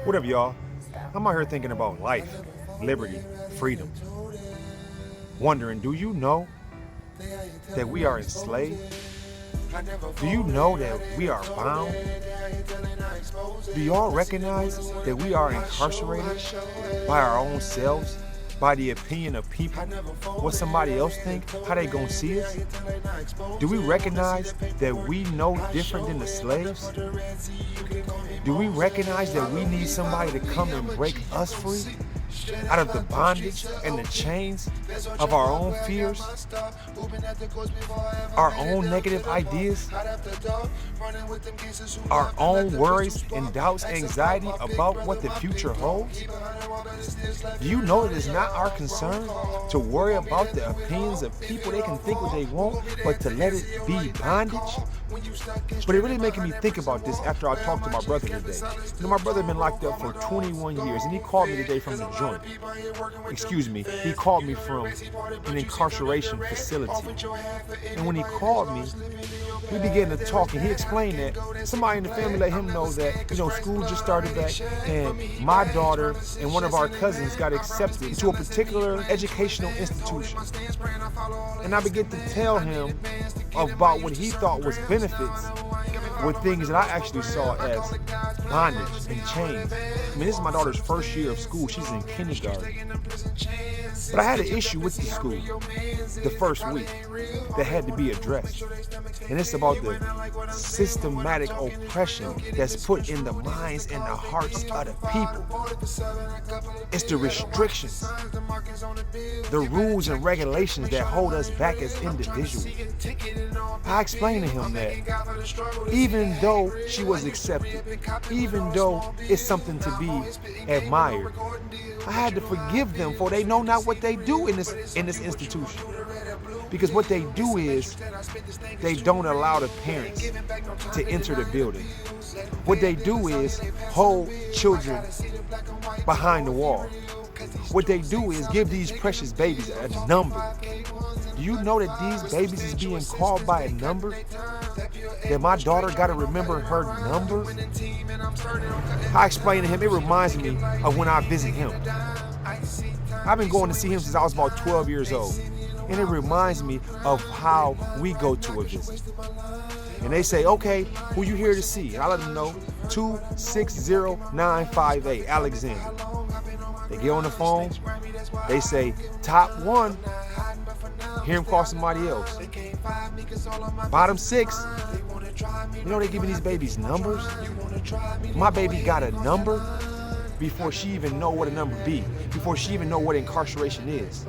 What up, y'all? I'm out here thinking about life, liberty, freedom. Wondering, do you know that we are enslaved? Do you know that we are bound? Do y'all recognize that we are incarcerated by our own selves, by the opinion of people, what somebody else think, how they gonna see us? Do we recognize that we know different than the slaves? Do we recognize that we need somebody to come and break us free out of the bondage and the chains of our own fears, our own negative ideas, our own worries and doubts, anxiety about what the future holds? Do you know it is not our concern to worry about the opinions of people? They can think what they want, but to let it be bondage? But it really making me think about this after I talked to my brother today. You know, my brother had been locked up for 21 years, and he called me today from the joint. Excuse me, he called me from an incarceration facility. And when he called me, we began to talk, and he explained that somebody in the family let him know that, school just started back, and my daughter and one of our cousins got accepted to a particular educational institution. And I began to tell him about what he thought was benefits with things that I actually saw as bondage and chains. I mean, this is my daughter's first year of school. She's in kindergarten. But I had an issue with the school the first week that had to be addressed. And it's about the systematic oppression that's put in the minds and the hearts of the people. It's the restrictions, the rules and regulations that hold us back as individuals. I explained to him that even though she was accepted, even though it's something to be admired, I had to forgive them, for they know not what they do in this institution. Because what they do is they don't allow the parents to enter the building. What they do is hold children behind the wall. What they do is give these precious babies a number. Do you know that these babies is being called by a number? That my daughter got to remember her number? I explained to him, it reminds me of when I visit him. I've been going to see him since I was about 12 years old. And it reminds me of how we go to a visit. And they say, okay, who you here to see? And I let them know, 260958, Alexander. They get on the phone, they say, top one. Hear him call somebody else. Bottom six. They giving these babies numbers? My baby got a number before she even know what a number be, before she even know what incarceration is.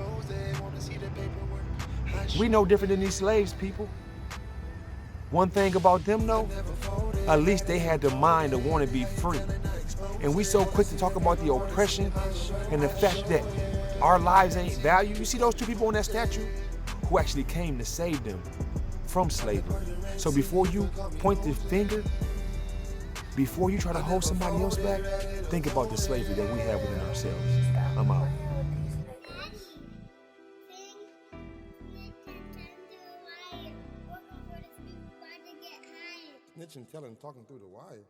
We know different than these slaves, people. One thing about them, though, at least they had the mind to want to be free. And we so quick to talk about the oppression and the fact that our lives ain't valued. You see those two people on that statue who actually came to save them from slavery. So before you point the finger, before you try to hold somebody else back, think about the slavery that we have within ourselves. I'm out. Snitching, telling, talking through the wire.